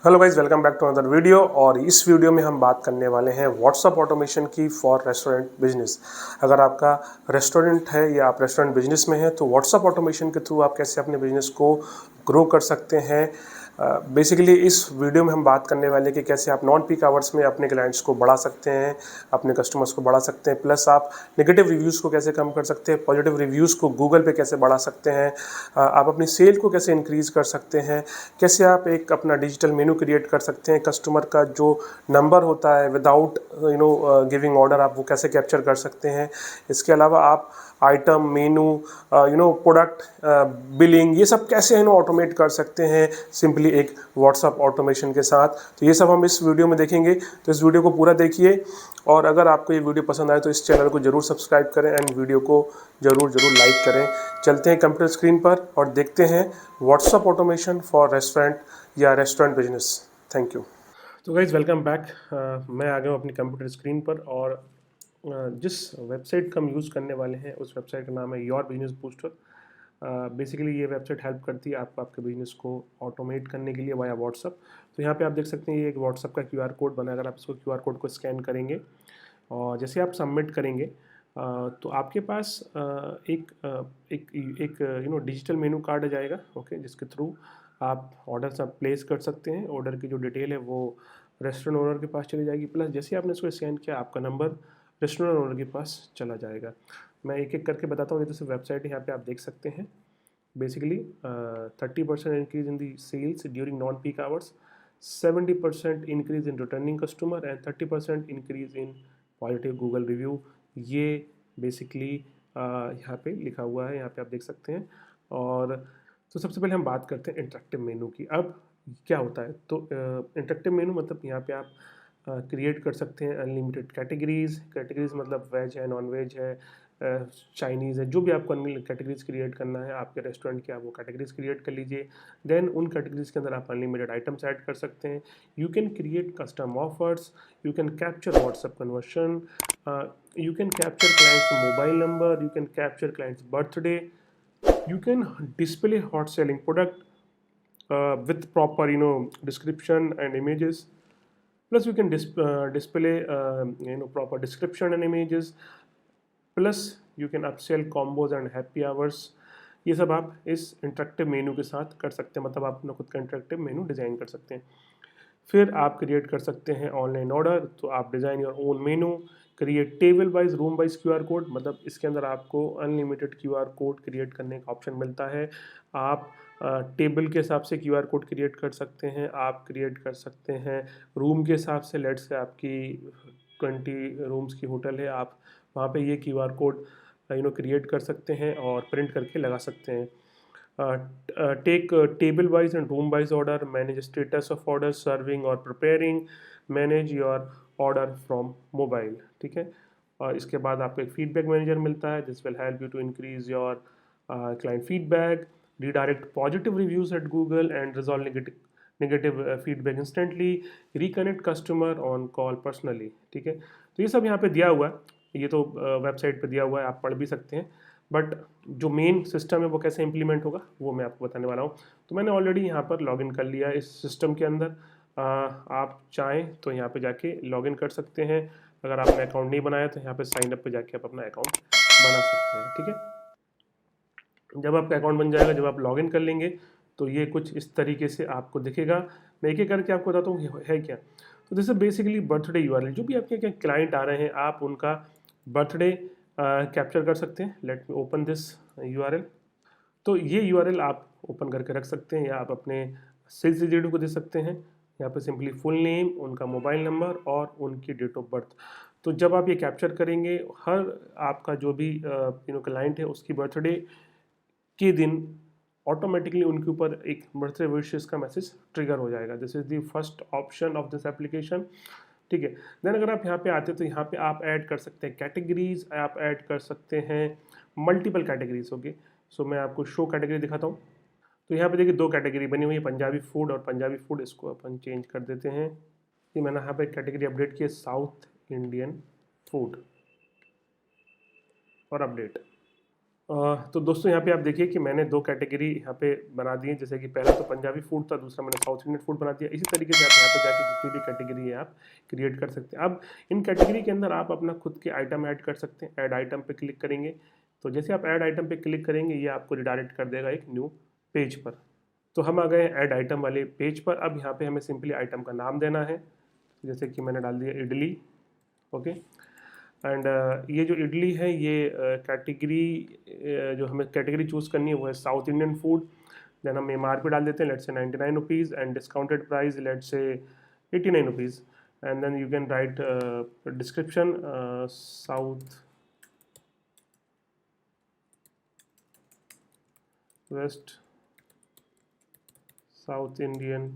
Hello guys, welcome back to another video. और इस video में हम बात करने वाले हैं व्हाट्सअप ऑटोमेशन की फॉर रेस्टोरेंट बिजनेस। अगर आपका रेस्टोरेंट है या आप रेस्टोरेंट बिजनेस में हैं तो व्हाट्सअप ऑटोमेशन के थ्रू आप कैसे अपने बिजनेस को ग्रो कर सकते हैं। बेसिकली इस वीडियो में हम बात करने वाले कि कैसे आप नॉन पीक आवर्स में अपने क्लाइंट्स को बढ़ा सकते हैं, अपने कस्टमर्स को बढ़ा सकते हैं, प्लस आप नेगेटिव रिव्यूज़ को कैसे कम कर सकते हैं, पॉजिटिव रिव्यूज़ को गूगल पे कैसे बढ़ा सकते हैं, आप अपनी सेल को कैसे इंक्रीज़ कर सकते हैं, कैसे आप एक अपना डिजिटल मेनू क्रिएट कर सकते हैं, कस्टमर का जो नंबर होता है विदाउट गिविंग ऑर्डर आप वो कैसे कैप्चर कर सकते हैं। इसके अलावा आप आइटम मेनू प्रोडक्ट बिलिंग ये सब कैसे ऑटोमेट कर सकते हैं सिंपली एक व्हाट्सअप ऑटोमेशन के साथ। तो ये सब हम इस वीडियो में देखेंगे, तो इस वीडियो को पूरा देखिए। और अगर आपको ये वीडियो पसंद आए तो इस चैनल को जरूर सब्सक्राइब करें एंड वीडियो को जरूर लाइक करें। चलते हैं कंप्यूटर स्क्रीन पर और देखते हैं व्हाट्सअप ऑटोमेशन फॉर रेस्टोरेंट या रेस्टोरेंट बिजनेस। Thank you. तो गाइज वेलकम बैक। मैं आ गया हूँ अपनी कंप्यूटर स्क्रीन पर और जिस वेबसाइट का हम यूज़ करने वाले हैं उस वेबसाइट का नाम है योर बिजनेस बूस्टर। बेसिकली ये वेबसाइट हेल्प करती है आपको आपके बिजनेस को ऑटोमेट करने के लिए वाया व्हाट्सअप। तो यहाँ पे आप देख सकते हैं ये एक व्हाट्सअप का क्यूआर कोड बना है। अगर आप इसको क्यूआर कोड को स्कैन करेंगे और जैसे आप सबमिट करेंगे तो आपके पास एक डिजिटल मेनू कार्ड आ जाएगा, ओके, जिसके थ्रू आप ऑर्डर सब प्लेस कर सकते हैं। ऑर्डर की जो डिटेल है वो रेस्टोरेंट ओनर के पास चली जाएगी, प्लस जैसे आपने इसको स्कैन किया आपका नंबर रेस्टोरेंट ओनर के पास चला जाएगा। मैं एक एक करके बताता हूँ। ये तो सिर्फ वेबसाइट है, यहाँ पे आप देख सकते हैं। Basically 30% increase in the sales during non peak hours, 70% increase in returning customer and 30% increase in positive Google review. ये बेसिकली यहाँ पे लिखा हुआ है, यहाँ पे आप देख सकते हैं। और तो सबसे पहले हम बात करते हैं इंटरेक्टिव मेनू की। अब क्या होता है, तो इंटरेक्टिव मेनू मतलब यहाँ पे आप क्रिएट कर सकते हैं अनलिमिटेड कैटेगरीज मतलब वेज है, नॉन वेज है, चाइनीज़ है, जो भी आपको कैटेगरीज क्रिएट करना है आपके रेस्टोरेंट की, आप वो कैटेगरीज क्रिएट कर लीजिए। देन उन कैटेगरीज के अंदर आप अनलिमिटेड आइटम्स ऐड कर सकते हैं। You can create custom offers, you can capture WhatsApp conversion, you can capture client's mobile number, you can capture client's birthday, you can display hot selling product with proper description and images. Plus you can display proper description and images. Plus you can upsell combos and happy hours. ये सब आप इस interactive मेनू के साथ कर सकते हैं, मतलब आप अपना खुद का इंटरेक्टिव मेनू डिज़ाइन कर सकते हैं। फिर आप क्रिएट कर सकते हैं ऑनलाइन ऑर्डर, तो आप design your own menu. Create table wise room wise QR code, मतलब इसके अंदर आपको अनलिमिटेड क्यूआर कोड क्रिएट करने का ऑप्शन मिलता है। आप टेबल के हिसाब से क्यूआर कोड क्रिएट कर सकते हैं, आप क्रिएट कर सकते हैं रूम के हिसाब से। लेट से आपकी 20 रूम्स की होटल है, आप वहाँ पे ये क्यूआर कोड क्रिएट कर सकते हैं और प्रिंट करके लगा सकते हैं। Take table wise and room wise order, manage status of order, serving और preparing, manage your order from mobile, ठीक है। और इसके बाद आपको एक फीडबैक मैनेजर मिलता है, this will help you to increase your client feedback, redirect positive reviews at Google and resolve negative feedback instantly, reconnect customer on call personally, ठीक है। तो ये सब यहाँ पे दिया हुआ है, ये तो वेबसाइट पे दिया हुआ है, आप पढ़ भी सकते हैं। बट जो मेन सिस्टम है वो कैसे इंप्लीमेंट होगा वो मैं आपको बताने वाला हूँ। तो मैंने ऑलरेडी यहाँ पर लॉगिन कर लिया है इस सिस्टम के अंदर। आप चाहें तो यहाँ पे जाके लॉगिन कर सकते हैं। अगर आपने अकाउंट नहीं बनाया तो यहाँ पे साइन अप पे जाके आप अपना अकाउंट बना सकते हैं, ठीक है। जब आपका अकाउंट बन जाएगा, जब आप लॉगिन कर लेंगे तो ये कुछ इस तरीके से आपको दिखेगा। मैं एक एक करके आपको बताता हूँ है क्या। तो जैसे बेसिकली बर्थडे यूआरएल, जो भी आपके क्या क्लाइंट आ रहे हैं आप उनका बर्थडे कैप्चर कर सकते हैं। Let me open this URL. तो ये यूआरएल आप ओपन करके रख सकते हैं या आप अपने सेल्स एग्जीक्यूटिव को दे सकते हैं। यहाँ पे सिंपली फुल नेम, उनका मोबाइल नंबर और उनकी डेट ऑफ बर्थ। तो जब आप ये कैप्चर करेंगे, हर आपका जो भी क्लाइंट है उसकी बर्थडे के दिन ऑटोमेटिकली उनके ऊपर एक बर्थडे विशेस का मैसेज ट्रिगर हो जाएगा। This is the first option of this application, ठीक है। देन अगर आप यहाँ पे आते हैं तो यहाँ पे आप ऐड कर सकते हैं कैटेगरीज, आप ऐड कर सकते हैं मल्टीपल कैटेगरीज, ओके। सो मैं आपको शो कैटेगरी दिखाता हूँ। तो यहाँ पे देखिए दो कैटेगरी बनी हुई है, पंजाबी फूड और पंजाबी फूड। इसको अपन चेंज कर देते हैं। ये मैंने यहाँ पे कैटेगरी अपडेट की है साउथ इंडियन फूड और अपडेट। तो दोस्तों यहाँ पे आप देखिए कि मैंने दो कैटेगरी यहाँ पे बना दी है, जैसे कि पहला तो पंजाबी फूड था, दूसरा मैंने साउथ इंडियन फूड बना दिया। इसी तरीके से आप यहाँ पे जाके जितनी भी कैटेगरी है आप क्रिएट कर सकते हैं। अब इन कैटेगरी के अंदर आप अपना खुद के आइटम ऐड कर सकते हैं। ऐड आइटम पे क्लिक करेंगे तो जैसे आप ऐड आइटम पे क्लिक करेंगे ये आपको रिडायरेक्ट कर देगा एक न्यू पेज पर। तो हम आ गए ऐड आइटम वाले पेज पर। अब यहाँ पे हमें सिंपली आइटम का नाम देना है, जैसे कि मैंने डाल दिया इडली। ओके, एंड ये जो इडली है ये कैटेगरी जो हमें कैटेगरी चूज़ करनी है वो है साउथ इंडियन फूड। देन हम MRP डाल देते हैं, let's say 99 rupees, and discounted price let's say 89 rupees. And then you can write description south west South Indian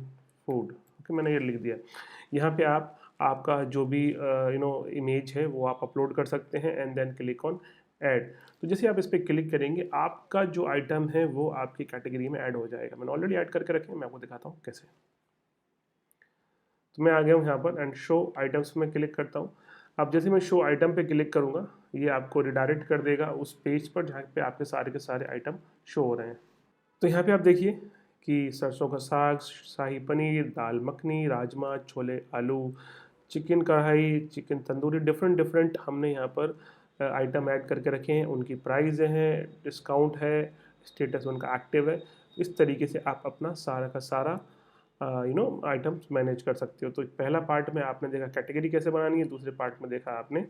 food. Okay, मैंने ये लिख दिया। यहाँ पे आप आपका जो भी इमेज है वो आप अपलोड कर सकते हैं and then click on add. तो जैसे आप इस पर क्लिक करेंगे आपका जो आइटम है वो आपकी कैटेगरी में ऐड हो जाएगा। मैंने ऑलरेडी ऐड करके रखे हैं, मैं आपको दिखाता हूँ कैसे। तो मैं आ गया हूँ यहाँ पर एंड शो आइटम्स में क्लिक करता हूँ। अब जैसे मैं शो आइटम पे क्लिक करूँगा ये आपको रिडायरेक्ट कर देगा उस पेज पर जहाँ पे आपके सारे के सारे आइटम शो हो रहे हैं। तो यहाँ पे आप देखिए कि सरसों का साग, शाही पनीर, दाल मखनी, राजमा, छोले आलू, चिकन कढ़ाई, चिकन तंदूरी, डिफरेंट डिफरेंट हमने यहाँ पर आइटम ऐड करके रखे हैं। उनकी प्राइस है, डिस्काउंट है, स्टेटस उनका एक्टिव है। इस तरीके से आप अपना सारा का सारा आइटम्स मैनेज कर सकते हो। तो पहला पार्ट में आपने देखा कैटेगरी कैसे बनानी है, दूसरे पार्ट में देखा आपने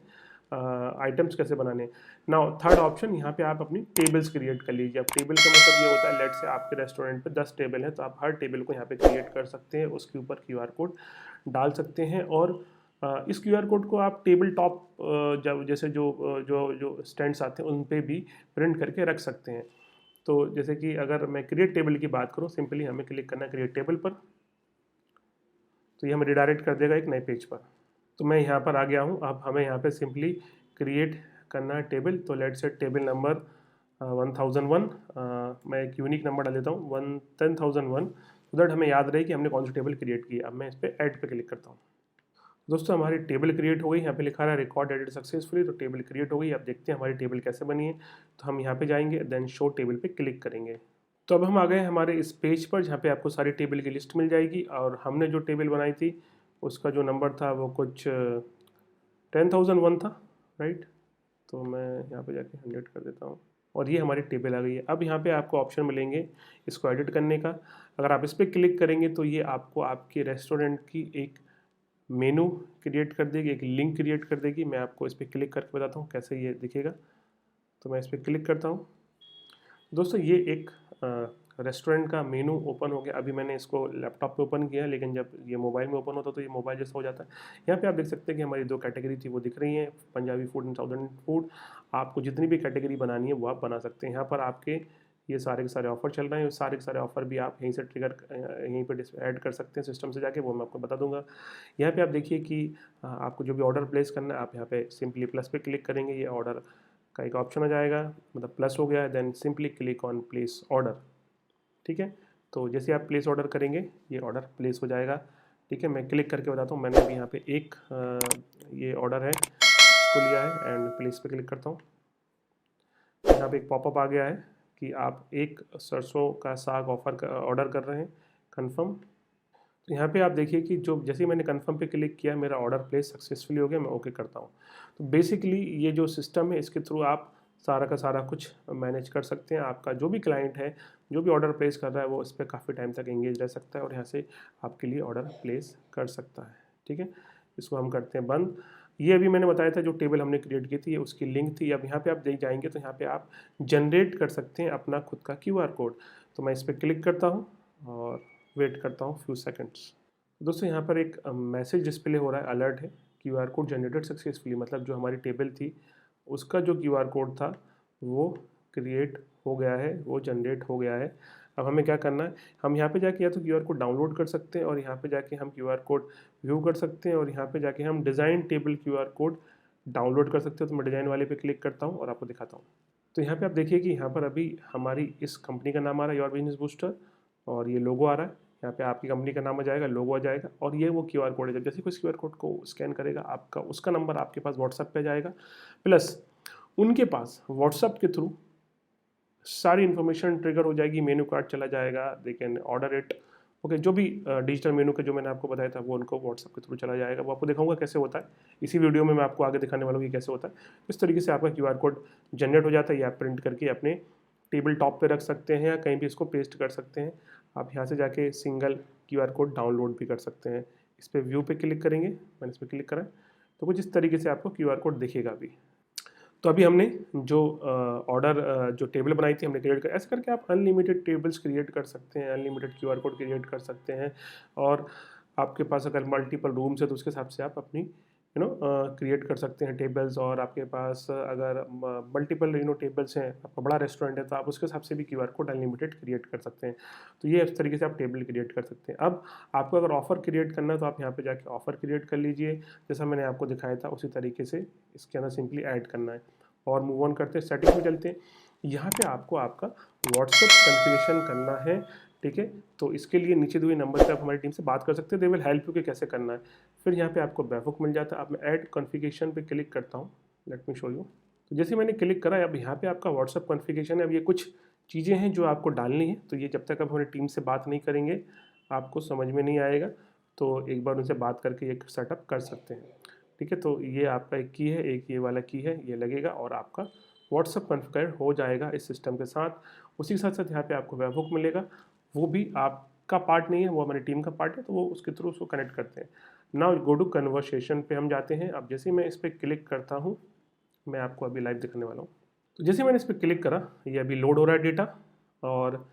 आइटम्स कैसे बनाने हैं। नाउ थर्ड ऑप्शन, यहाँ पे आप अपनी टेबल्स क्रिएट कर लीजिए। अब टेबल का मतलब ये होता है, लेट से आपके रेस्टोरेंट पे 10 टेबल हैं तो आप हर टेबल को यहाँ पे क्रिएट कर सकते हैं, उसके ऊपर QR कोड डाल सकते हैं और इस QR कोड को आप टेबल टॉप जब जैसे जो स्टैंड्स आते हैं उन पे भी प्रिंट करके रख सकते हैं। तो जैसे कि अगर मैं क्रिएट टेबल की बात करूँ, सिंपली हमें क्लिक करना है क्रिएट टेबल पर, तो ये हमें रिडायरेक्ट कर देगा एक नए पेज पर। तो मैं यहाँ पर आ गया हूँ। अब हमें यहाँ पे सिंपली क्रिएट करना है टेबल। तो लेट से टेबल नंबर 1001, मैं एक यूनिक नंबर डाल देता हूँ 10,001, सो दैट हमें याद रहे कि हमने कौन सी टेबल क्रिएट की है। अब मैं इस पर ऐड पे क्लिक करता हूँ। दोस्तों हमारी टेबल क्रिएट हो गई, यहाँ पे लिखा रहा है रिकॉर्ड एडिट सक्सेसफुली। तो टेबल क्रिएट हो गई। अब देखते हैं हमारी टेबल कैसे बनी है। तो हम यहाँ पे जाएंगे, देन शो टेबल पे क्लिक करेंगे। तो अब हम आ गए हमारे इस पेज पर जहाँ पे आपको सारी टेबल की लिस्ट मिल जाएगी और हमने जो टेबल बनाई थी उसका जो नंबर था वो कुछ 10,001 था, राइट। तो मैं यहाँ पे जाके 100 कर देता हूँ और ये हमारी टेबल आ गई है। अब यहाँ पे आपको ऑप्शन मिलेंगे इसको एडिट करने का। अगर आप इस पर क्लिक करेंगे तो ये आपको आपके रेस्टोरेंट की एक मेनू क्रिएट कर देगी, एक लिंक क्रिएट कर देगी। मैं आपको इस पर क्लिक करके बताता हूँ कैसे ये दिखेगा। तो मैं इस पर क्लिक करता हूँ। दोस्तों ये एक रेस्टोरेंट का मेनू ओपन हो गया। अभी मैंने इसको लैपटॉप पे ओपन किया, लेकिन जब ये मोबाइल में ओपन होता तो ये मोबाइल जैसा हो जाता है। यहाँ पे आप देख सकते हैं कि हमारी दो कैटेगरी थी वो दिख रही हैं, Punjabi food and south Indian food. आपको जितनी भी कैटेगरी बनानी है वो आप बना सकते हैं। यहाँ पर आपके ये सारे के सारे ऑफर चल रहे हैं, सारे के सारे ऑफर भी आप यहीं से ट्रिगर यहीं पर ऐड कर सकते हैं सिस्टम से जाके, वो मैं आपको बता दूंगा। यहाँ पे आप देखिए कि आपको जो भी ऑर्डर प्लेस करना है आप यहाँ पे सिंपली प्लस पे क्लिक करेंगे, ये ऑर्डर का एक ऑप्शन आ जाएगा, मतलब प्लस हो गया है। Then simply click on place order, ठीक है। तो जैसे आप प्लेस ऑर्डर करेंगे ये ऑर्डर प्लेस हो जाएगा, ठीक है। मैं क्लिक करके बताता हूँ। मैंने अभी यहाँ पे एक ये ऑर्डर है इसको लिया है एंड प्लेस पे क्लिक करता हूँ। यहाँ पे एक पॉपअप आ गया है कि आप एक सरसों का साग ऑर्डर कर रहे हैं, कंफर्म। तो यहाँ पे आप देखिए कि जो जैसे ही मैंने कंफर्म पे क्लिक किया मेरा ऑर्डर प्लेस सक्सेसफुली हो गया। मैं ओके करता हूँ। तो बेसिकली ये जो सिस्टम है इसके थ्रू आप सारा का सारा कुछ मैनेज कर सकते हैं। आपका जो भी क्लाइंट है जो भी ऑर्डर प्लेस कर रहा है वो इस पर काफ़ी टाइम तक एंगेज रह सकता है और यहाँ से आपके लिए ऑर्डर प्लेस कर सकता है, ठीक है। इसको हम करते हैं बंद। ये अभी मैंने बताया था जो टेबल हमने क्रिएट की थी ये उसकी लिंक थी। अब यहाँ पे आप देख जाएंगे तो यहाँ पे आप जनरेट कर सकते हैं अपना खुद का QR कोड। तो मैं इस पर क्लिक करता हूँ और वेट करता हूँ फ्यू सेकंड्स। दोस्तों यहाँ पर एक मैसेज डिस्प्ले हो रहा है, अलर्ट है, QR कोड जनरेटेड सक्सेसफुली। मतलब जो हमारी टेबल थी उसका जो QR कोड था वो क्रिएट हो गया है, वो जनरेट हो गया है। अब हमें क्या करना है, हम यहाँ पे जाके या तो QR कोड डाउनलोड कर सकते हैं और यहाँ पे जाके हम QR कोड व्यू कर सकते हैं और यहाँ पे जाके हम design table QR code download कर सकते हैं। तो मैं डिज़ाइन वाले पे क्लिक करता हूँ और आपको दिखाता हूँ। तो यहाँ पे आप देखिए कि यहाँ पर अभी हमारी इस कंपनी का नाम आ रहा है योर बिजनेस बूस्टर और ये लोगो आ रहा है। यहाँ पे आपकी कंपनी का नाम आ जाएगा, लोगो आ जाएगा और ये वो QR कोड है। जब जैसे कोई QR कोड को स्कैन करेगा आपका उसका नंबर आपके पास व्हाट्सएप पे जाएगा, प्लस उनके पास व्हाट्सएप के थ्रू सारी इन्फॉर्मेशन ट्रिगर हो जाएगी, मेनू कार्ड चला जाएगा, they can order it. Okay, जो भी डिजिटल मेनू का जो मैंने आपको बताया था वो उनको व्हाट्सएप के थ्रू चला जाएगा। वो आपको दिखाऊंगा कैसे होता है, इसी वीडियो में मैं आपको आगे दिखाने वाला हूँ कि कैसे होता है। इस तरीके से आपका QR कोड जनरेट हो जाता है, ये आप प्रिंट करके अपने टेबल टॉप पे रख सकते हैं या कहीं भी इसको पेस्ट कर सकते हैं। आप यहाँ से जाके सिंगल QR कोड डाउनलोड भी कर सकते हैं। इस पर व्यू पे क्लिक करेंगे, मैंने इस पर क्लिक करा तो कुछ इस तरीके से आपको QR कोड दिखेगा अभी। तो अभी हमने जो ऑर्डर जो टेबल बनाई थी हमने क्रिएट कर, ऐसे करके आप अनलिमिटेड टेबल्स क्रिएट कर सकते हैं, अनलिमिटेड QR कोड क्रिएट कर सकते हैं। और आपके पास अगर मल्टीपल रूम्स है तो उसके हिसाब से आप अपनी क्रिएट कर सकते हैं टेबल्स। और आपके पास अगर मल्टीपल टेबल्स हैं, आपका बड़ा रेस्टोरेंट है, तो आप उसके हिसाब से भी QR कोड अनलिमिटेड क्रिएट कर सकते हैं। तो ये इस तरीके से आप टेबल क्रिएट कर सकते हैं। अब आपको अगर ऑफ़र क्रिएट करना है तो आप यहाँ पे जाके ऑफ़र क्रिएट कर लीजिए, जैसा मैंने आपको दिखाया था उसी तरीके से इसके अंदर सिंपली ऐड करना है। और मूव ऑन करते हैं, सेटिंग में चलते हैं। यहाँ पे आपको आपका व्हाट्सएप कॉन्फ़िगरेशन करना है, ठीक है। तो इसके लिए नीचे दिए नंबर पे आप हमारी टीम से बात कर सकते हैं, दे विल हेल्प यू कि कैसे करना है। फिर यहाँ पे आपको बैकअप मिल जाता है। अब मैं ऐड कॉन्फ़िगरेशन पे क्लिक करता हूँ, लेट मी शो यू। तो जैसे मैंने क्लिक करा, अब यहाँ पे आपका व्हाट्सएप कॉन्फ़िगरेशन है। अब ये कुछ चीज़ें हैं जो आपको डालनी है, तो ये जब तक आप हमारी टीम से बात नहीं करेंगे आपको समझ में नहीं आएगा। तो एक बार उनसे बात करके ये सेटअप कर सकते हैं, ठीक है। तो ये आपका एक की है, एक ये वाला की है, ये लगेगा और आपका व्हाट्सएप कॉन्फ़िगर हो जाएगा इस सिस्टम के साथ। उसी के साथ साथ यहाँ पे आपको वेबहुक मिलेगा, वो भी आपका पार्ट नहीं है, वो हमारी टीम का पार्ट है, तो वो उसके थ्रू उसको कनेक्ट करते हैं। नाउ गो टू कन्वर्सेशन पे हम जाते हैं। अब जैसे मैं इस पर क्लिक करता हूँ, मैं आपको अभी लाइव दिखाने वाला हूँ। तो जैसे मैंने इस पर क्लिक करा, ये अभी लोड हो रहा है डेटा। और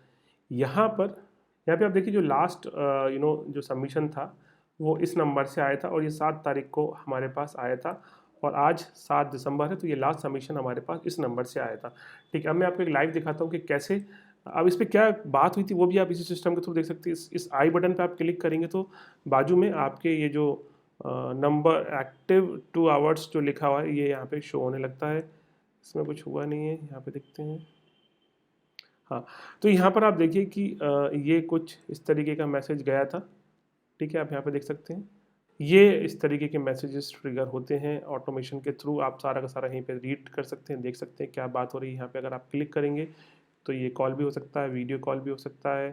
यहाँ पे आप देखिए जो लास्ट जो सबमिशन था वो इस नंबर से आया था और ये 7 तारीख को हमारे पास आया था। और आज 7 दिसंबर है, तो ये लास्ट सबमिशन हमारे पास इस नंबर से आया था, ठीक है। अब मैं आपको एक लाइव दिखाता हूँ कि कैसे, अब इस पर क्या बात हुई थी वो भी आप इसी सिस्टम के थ्रू देख सकते हैं। इस आई बटन पे आप क्लिक करेंगे तो बाजू में आपके ये जो नंबर एक्टिव 2 आवर्स जो लिखा हुआ है ये यहाँ पे शो होने लगता है। इसमें कुछ हुआ नहीं है, यहाँ पे देखते हैं। हाँ, तो यहाँ पर आप देखिए कि ये कुछ इस तरीके का मैसेज गया था, ठीक है। आप यहाँ पे देख सकते हैं ये इस तरीके के मैसेजेस ट्रिगर होते हैं ऑटोमेशन के थ्रू। आप सारा का सारा यहीं पे रीड कर सकते हैं, देख सकते हैं क्या बात हो रही है। यहाँ पे अगर आप क्लिक करेंगे तो ये कॉल भी हो सकता है, वीडियो कॉल भी हो सकता है।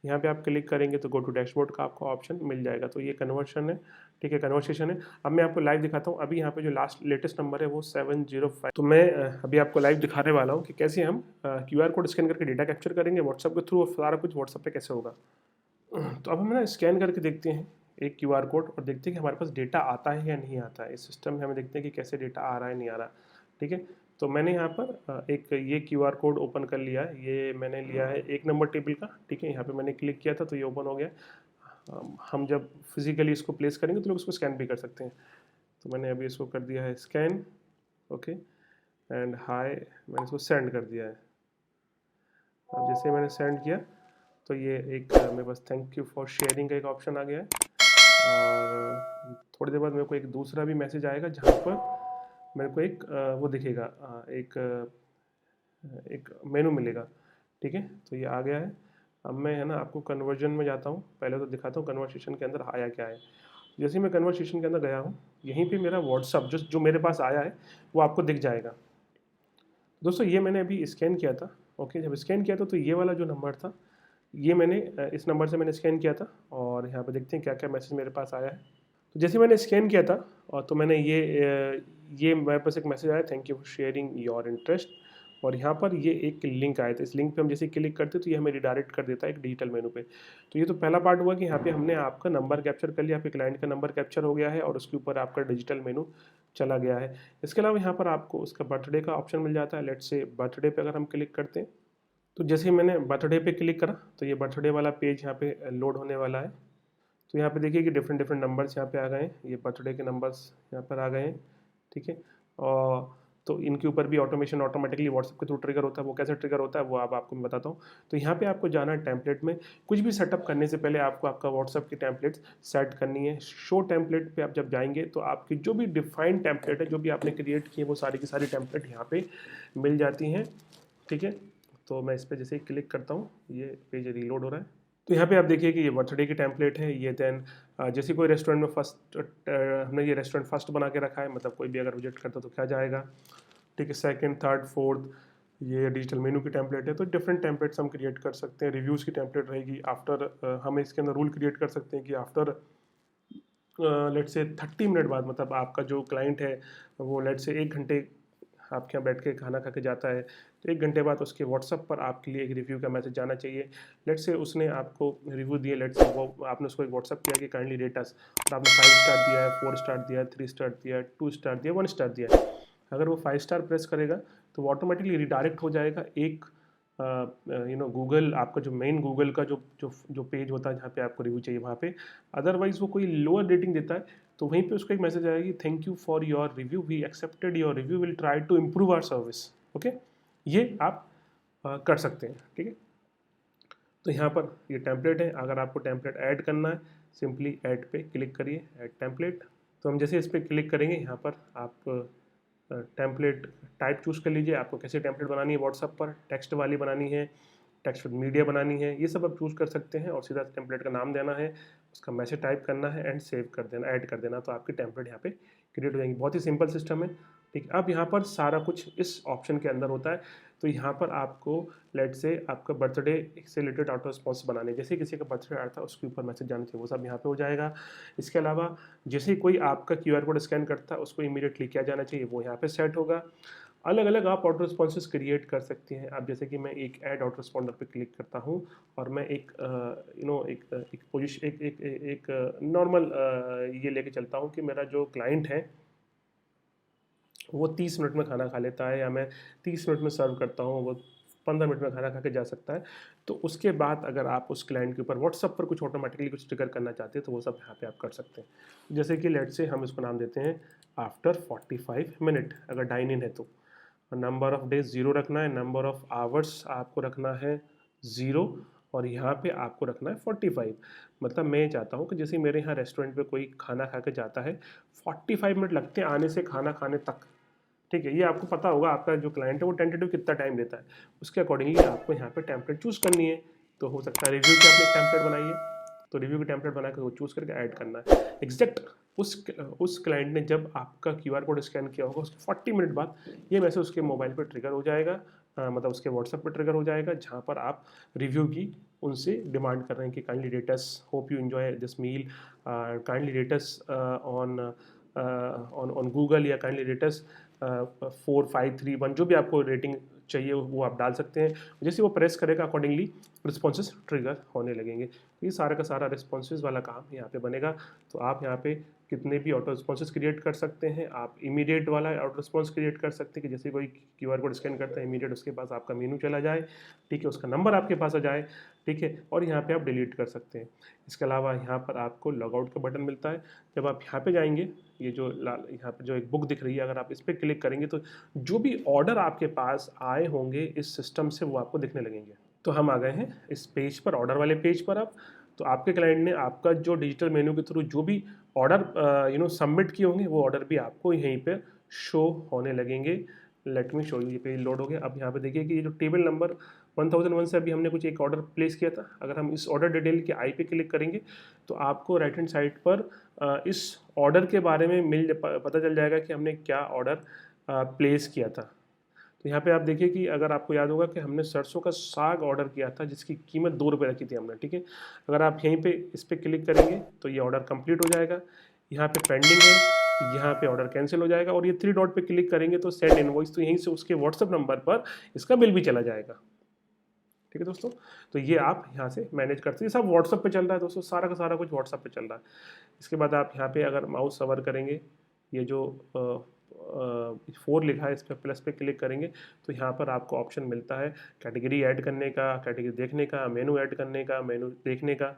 यहाँ पे आप क्लिक करेंगे तो गो टू डैशबोर्ड का आपको ऑप्शन मिल जाएगा। तो ये कन्वर्शन है, ठीक है, कन्वर्सेशन है। अब मैं आपको लाइव दिखाता हूँ। अभी यहाँ पे जो लास्ट लेटेस्ट नंबर है वो 705। तो मैं अभी आपको लाइव दिखाने वाला हूँ कि कैसे हम QR कोड स्कैन करके डेटा कैप्चर करेंगे व्हाट्सएप के थ्रू, और सारा कुछ व्हाट्सएप पे कैसे होगा। तो अब हम ना स्कैन करके देखते हैं एक QR कोड और देखते हैं कि हमारे पास डेटा आता है या नहीं आता है। इस सिस्टम में हमें देखते हैं कि कैसे डेटा आ रहा है नहीं आ रहा, ठीक है। तो मैंने यहाँ पर एक ये QR कोड ओपन कर लिया है। ये मैंने लिया है 1 नंबर टेबल का, ठीक है। यहाँ पे मैंने क्लिक किया था तो ये ओपन हो गया। हम जब फिजिकली इसको प्लेस करेंगे तो लोग इसको स्कैन भी कर सकते हैं। तो मैंने अभी इसको कर दिया है स्कैन, ओके, एंड हाई, मैंने इसको सेंड कर दिया है। अब जैसे मैंने सेंड किया तो ये एक मेरे पास थैंक यू फॉर शेयरिंग का एक ऑप्शन आ गया है। और थोड़ी देर बाद मेरे को एक दूसरा भी मैसेज आएगा जहाँ पर मेरे को एक वो दिखेगा, एक मेनू मिलेगा, ठीक है। तो ये आ गया है। अब मैं है ना आपको कन्वर्जन में जाता हूँ, पहले तो दिखाता हूँ कन्वर्सेशन के अंदर आया क्या है। जैसे ही मैं कन्वर्सेशन के अंदर गया हूँ, यहीं पे मेरा व्हाट्सअप जो मेरे पास आया है वो आपको दिख जाएगा। दोस्तों ये मैंने अभी स्कैन किया था, ओके। जब स्कैन किया था तो ये वाला जो नंबर था ये मैंने इस नंबर से मैंने स्कैन किया था। और यहाँ पे देखते हैं क्या क्या मैसेज मेरे पास आया है। तो जैसे मैंने स्कैन किया था और तो मैंने ये मेरे पास एक मैसेज आया, thank you for sharing your interest. और यहाँ पर ये एक लिंक आया था, इस लिंक पे हम जैसे क्लिक करते तो ये हमें रिडायरेक्ट कर देता है एक डिजिटल मेनू पे। तो ये तो पहला पार्ट हुआ कि यहाँ पे हमने आपका नंबर कैप्चर कर लिया, आपके क्लाइंट का नंबर कैप्चर हो गया है और उसके ऊपर आपका डिजिटल मेनू चला गया है। इसके अलावा यहाँ पर आपको उसका बर्थडे का ऑप्शन मिल जाता है। लेट्स से बर्थडे पे अगर हम क्लिक करते हैं तो जैसे ही मैंने बर्थडे पे क्लिक करा तो ये बर्थडे वाला पेज यहाँ पे लोड होने वाला है। तो यहाँ पे देखिए कि डिफरेंट डिफरेंट नंबर्स यहाँ पे आ गए हैं, ये बर्थडे के नंबर्स यहाँ पर आ गए हैं, ठीक है। और तो इनके ऊपर भी ऑटोमेशन ऑटोमेटिकली व्हाट्सएप के थ्रू ट्रिगर होता है। वो कैसे ट्रिगर होता है वो अब आपको मैं बताता हूँ। तो यहाँ पे आपको जाना है टेम्पलेट में। कुछ भी सेटअप करने से पहले आपको आपका व्हाट्सएप की टेम्पलेट्स सेट करनी है। शो टेम्पलेट पे आप जब जाएंगे तो आपकी जो भी डिफाइंड टेम्पलेट है, जो भी आपने क्रिएट की है, वो सारी की सारी टेम्पलेट यहाँ पे मिल जाती हैं, ठीक है। तो मैं इस पर जैसे ही क्लिक करता हूँ ये पेज रीलोड हो रहा है। तो यहाँ पे आप देखिए कि ये बर्थडे की टेम्पलेट है। ये देन जैसे कोई रेस्टोरेंट में फर्स्ट हमने ये रेस्टोरेंट फर्स्ट बना के रखा है, मतलब कोई भी अगर विजिट करता तो क्या जाएगा, ठीक है, सेकंड, थर्ड, फोर्थ, ये डिजिटल मेनू की टेम्पलेट है, तो डिफरेंट टेम्पलेट्स हम क्रिएट कर सकते हैं। रिव्यूज़ की टेम्पलेट रहेगी। आफ्टर हम इसके अंदर रूल क्रिएट कर सकते हैं कि आफ्टर लेट्स से 30 मिनट बाद, मतलब आपका जो क्लाइंट है वो लेट्स से 1 घंटे आपके यहाँ बैठ के खाना खा के जाता है, तो 1 घंटे बाद उसके व्हाट्सअप पर आपके लिए एक रिव्यू का मैसेज जाना चाहिए। लेट्स से उसने आपको रिव्यू दिए, लेट्स से वो आपने उसको एक व्हाट्सअप किया कि काइंडली रेट अस, और आपने 5 स्टार दिया है, 4 स्टार दिया है, 3 स्टार दिया है, 2 स्टार दिया, 1 स्टार दिया है। अगर वो 5 स्टार प्रेस करेगा तो वो ऑटोमेटिकली रिडायरेक्ट हो जाएगा एक गूगल, आपका जो मेन गूगल का जो जो जो पेज होता है जहाँ पे आपको रिव्यू चाहिए वहाँ पे। अदरवाइज वो कोई लोअर रेटिंग देता है तो वहीं पे उसको एक मैसेज आएगा कि thank you for your review, we accepted your review, will try to improve our service. Okay, ये आप कर सकते हैं। ठीक है, तो यहाँ पर ये टेम्पलेट है। अगर आपको टेम्पलेट ऐड करना है, सिंपली ऐड पे क्लिक करिए, ऐड टेम्पलेट। तो हम जैसे इस पर क्लिक करेंगे, यहाँ पर आप टेम्पलेट टाइप चूज़ कर लीजिए, आपको कैसे टेम्पलेट बनानी है। व्हाट्सअप पर टेक्स्ट वाली बनानी है, टेक्स्ट विद मीडिया बनानी है, ये सब आप चूज़ कर सकते हैं। और सीधा टेम्पलेट का नाम देना है, उसका मैसेज टाइप करना है एंड सेव कर देना, ऐड कर देना, तो आपकी टेम्पलेट यहाँ पे क्रिएट हो जाएंगी। बहुत ही सिंपल सिस्टम है। ठीक है, अब यहाँ पर सारा कुछ इस ऑप्शन के अंदर होता है। तो यहाँ पर आपको लेट से आपका बर्थडे से रिलेटेड ऑटो रिस्पॉन्स बनाने, जैसे किसी का बर्थडे आया था उसके ऊपर मैसेज जाना चाहिए, वो सब यहाँ पे हो जाएगा। इसके अलावा जैसे कोई आपका QR कोड स्कैन करता है उसको इमीडिएटली किया जाना चाहिए, वो यहाँ पे सेट होगा। अलग अलग आप ऑटो रिस्पॉन्सेज क्रिएट कर सकते हैं। अब जैसे कि मैं एक ऐड ऑटो रिस्पॉन्डर पे क्लिक करता हूँ और मैं एक एक पोजिशन एक नॉर्मल ये लेके चलता हूँ कि मेरा जो क्लाइंट है वो 30 मिनट में खाना खा लेता है, या मैं 30 मिनट में सर्व करता हूँ, वो 15 मिनट में खाना खा के जा सकता है। तो उसके बाद अगर आप उस क्लाइंट के ऊपर व्हाट्सअप पर कुछ ऑटोमेटिकली कुछ ट्रिगर करना चाहते हैं तो वो सब यहाँ पे आप कर सकते हैं। जैसे कि लेट से हम इसको नाम देते हैं आफ्टर 45 मिनट, अगर डाइन इन है तो नंबर ऑफ डेज 0 रखना है, नंबर ऑफ आवर्स आपको रखना है 0, और यहाँ पे आपको रखना है 45। मतलब मैं ये चाहता हूँ कि जैसे मेरे यहाँ रेस्टोरेंट पे कोई खाना खा के जाता है, 45 मिनट लगते हैं आने से खाना खाने तक। ठीक है, ये आपको पता होगा आपका जो क्लाइंट है वो टेंटेटिव कितना टाइम देता है, उसके अकॉर्डिंगली आपको यहाँ पे टेम्पलेट चूज़ करनी है। तो हो सकता है रिव्यू की आपने टेम्पलेट बनाई है, तो रिव्यू की टेम्पलेट बना कर वो चूज़ करके ऐड करना है। एग्जैक्ट उस क्लाइंट ने जब आपका QR कोड स्कैन किया होगा उसके 40 मिनट बाद ये मैसेज उसके मोबाइल पर ट्रिगर हो जाएगा, मतलब उसके व्हाट्सएप पर ट्रिगर हो जाएगा, जहाँ पर आप रिव्यू की उनसे डिमांड कर रहे हैं कि kindly rate us, hope you enjoy this meal, kindly rate us on Google, या काइंडली रेट अस 4 5 3 1, जो भी आपको रेटिंग चाहिए वो आप डाल सकते हैं। जैसे वो प्रेस करेगा अकॉर्डिंगली रिस्पॉन्सेज ट्रिगर होने लगेंगे। तो ये सारा का सारा रिस्पॉन्सेज वाला काम यहाँ पे बनेगा। तो आप यहाँ पे कितने भी ऑटो रिस्पॉन्सेज क्रिएट कर सकते हैं। आप इमीडिएट वाला ऑटो रिस्पॉन्स क्रिएट कर सकते हैं कि जैसे कोई QR कोड स्कैन करता है इमीडिएट उसके पास आपका मेनू चला जाए, ठीक है, उसका नंबर आपके पास आ जाए, ठीक है, और यहाँ पे आप डिलीट कर सकते हैं। इसके अलावा यहाँ पर आपको लॉगआउट का बटन मिलता है। जब आप यहाँ पे जाएंगे, ये जो लाल यहाँ पे जो एक बुक दिख रही है, अगर आप इस पर क्लिक करेंगे तो जो भी ऑर्डर आपके पास आए होंगे इस सिस्टम से वो आपको दिखने लगेंगे। तो हम आ गए हैं इस पेज पर, ऑर्डर वाले पेज पर। अब तो आपके क्लाइंट ने आपका जो डिजिटल मेन्यू के थ्रू जो भी ऑर्डर सबमिट किए होंगे वो ऑर्डर भी आपको यहीं पे शो होने लगेंगे। लेट मी शो यू, ये पेज लोड हो गया। अब यहाँ पे देखिए कि ये जो टेबल नंबर 1001 से अभी हमने कुछ एक ऑर्डर प्लेस किया था, अगर हम इस ऑर्डर डिटेल के आई पे क्लिक करेंगे तो आपको राइट हैंड साइड पर इस ऑर्डर के बारे में पता चल जाएगा कि हमने क्या ऑर्डर प्लेस किया था। तो यहाँ पे आप देखिए कि अगर आपको याद होगा कि हमने सरसों का साग ऑर्डर किया था जिसकी कीमत 2 रुपये रखी थी हमने, ठीक है। अगर आप यहीं पे इस पर क्लिक करेंगे तो ये ऑर्डर कंप्लीट हो जाएगा। यहाँ पे पेंडिंग है, यहाँ पे ऑर्डर कैंसिल हो जाएगा, और ये 3 डॉट पे क्लिक करेंगे तो सेंड इनवॉइस, तो यहीं से उसके व्हाट्सअप नंबर पर इसका बिल भी चला जाएगा। ठीक है दोस्तों, तो ये आप यहाँ से मैनेज करते हैं। सब व्हाट्सअप पे चल रहा है दोस्तों, सारा का सारा कुछ व्हाट्सअप पे चल रहा है। इसके बाद आप यहाँ पे अगर माउस सवर करेंगे, ये जो 4 लिखा है इस पर प्लस पे क्लिक करेंगे तो यहाँ पर आपको ऑप्शन मिलता है कैटेगरी ऐड करने का, कैटेगरी देखने का, मेनू ऐड करने का, मेनू देखने का।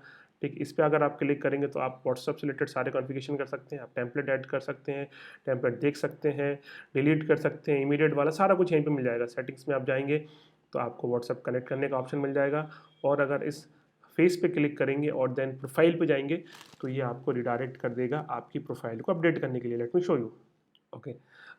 ठीक, इस पर अगर आप क्लिक करेंगे तो आप व्हाट्सअप से रिलेटेड सारे कॉन्फ़िगरेशन कर सकते हैं। आप टेम्पलेट ऐड कर सकते हैं, टेम्पलेट देख सकते हैं, डिलीट कर सकते हैं, इमीडिएट वाला सारा कुछ यहीं पे मिल जाएगा। सेटिंग्स में आप जाएंगे तो आपको व्हाट्सअप कनेक्ट करने का ऑप्शन मिल जाएगा, और अगर इस फेस पे क्लिक करेंगे और देन प्रोफाइल पे जाएंगे तो ये आपको रिडायरेक्ट कर देगा आपकी प्रोफाइल को अपडेट करने के लिए। Let me show you. Okay,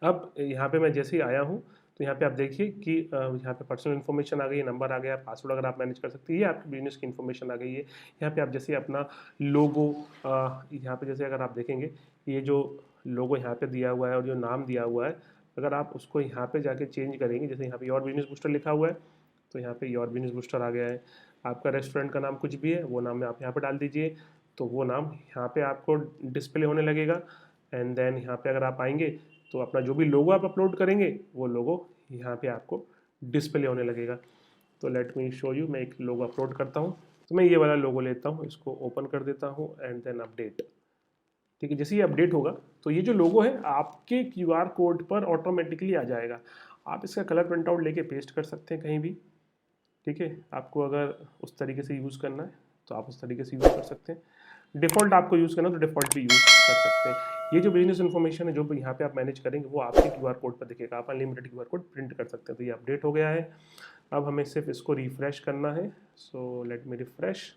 अब यहाँ पे मैं जैसे ही आया हूँ तो यहाँ पे आप देखिए कि यहाँ पे पर्सनल इन्फॉर्मेशन आ गई है, नंबर आ गया, पासवर्ड अगर आप मैनेज कर सकते हैं, ये आपकी बिजनेस की इन्फॉर्मेशन आ गई है। यहाँ पे आप जैसे अपना लोगो, यहाँ पे जैसे अगर आप देखेंगे ये जो लोगो यहाँ पे दिया हुआ है और जो नाम दिया हुआ है, अगर आप उसको यहाँ पे जाके चेंज करेंगे, जैसे यहाँ पे योर बिजनेस बूस्टर लिखा हुआ है तो यहाँ पे योर बिजनेस बूस्टर आ गया है। आपका रेस्टोरेंट का नाम कुछ भी है वो नाम आप यहाँ पे डाल दीजिए, तो वो नाम यहाँ पे आपको डिस्प्ले होने लगेगा। एंड देन यहाँ पे अगर आप आएंगे तो अपना जो भी लोगो आप अपलोड करेंगे वो लोगो यहाँ पे आपको डिस्प्ले होने लगेगा। तो लेट मी शो यू, मैं एक लोगो अपलोड करता हूँ। तो मैं ये वाला लोगो लेता हूँ, इसको ओपन कर देता हूँ एंड देन अपडेट। ठीक है, जैसे ये अपडेट होगा तो ये जो लोगो है आपके क्यूआर कोड पर ऑटोमेटिकली आ जाएगा। आप इसका कलर प्रिंट आउट लेके पेस्ट कर सकते हैं कहीं भी। ठीक है, आपको अगर उस तरीके से यूज़ करना है तो आप उस तरीके से यूज़ कर सकते हैं। डिफ़ॉल्ट आपको यूज़ करना है तो डिफ़ॉल्ट भी यूज़ कर सकते हैं। ये जो बिजनेस इन्फॉर्मेशन है जो भी यहाँ पे आप मैनेज करेंगे वो आपके क्यूआर कोड पर दिखेगा। आप अनलिमिटेड क्यूआर कोड प्रिंट कर सकते हैं। तो ये अपडेट हो गया है। अब हमें सिर्फ इसको रिफ़्रेश करना है। So let me refresh.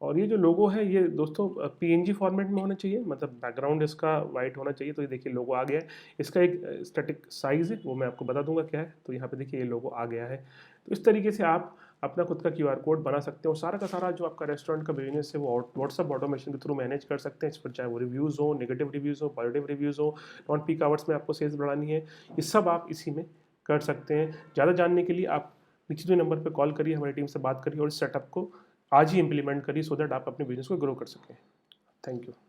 और ये जो लोगो है ये दोस्तों पीएनजी फॉर्मेट में होना चाहिए, मतलब बैकग्राउंड इसका वाइट होना चाहिए। तो ये देखिए लोगो आ गया है। इसका एक स्टैटिक साइज़ है वो मैं आपको बता दूंगा क्या है। तो यहाँ पे देखिए ये लोगो आ गया है। तो इस तरीके से आप अपना खुद का क्यूआर कोड बना सकते हैं और सारा का सारा जो आपका रेस्टोरेंट का बिजनेस है वो व्हाट्सअप ऑटोमेशन के थ्रू मैनेज कर सकते हैं। इस पर चाहे वो रिव्यूज़ हो, नेगेटिव रिव्यूज़ हो, पॉजिटिव रिव्यूज़ हो, नॉन पीक आवर्स में आपको सेल्स बढ़ानी है, ये सब आप इसी में कर सकते हैं। ज़्यादा जानने के लिए आप नीचे जो नंबर पर कॉल करिए, हमारी टीम से बात करिए और इस सेटअप को आज ही इंप्लीमेंट करिए सो दैट आप अपने बिजनेस को ग्रो कर सकें। Thank you.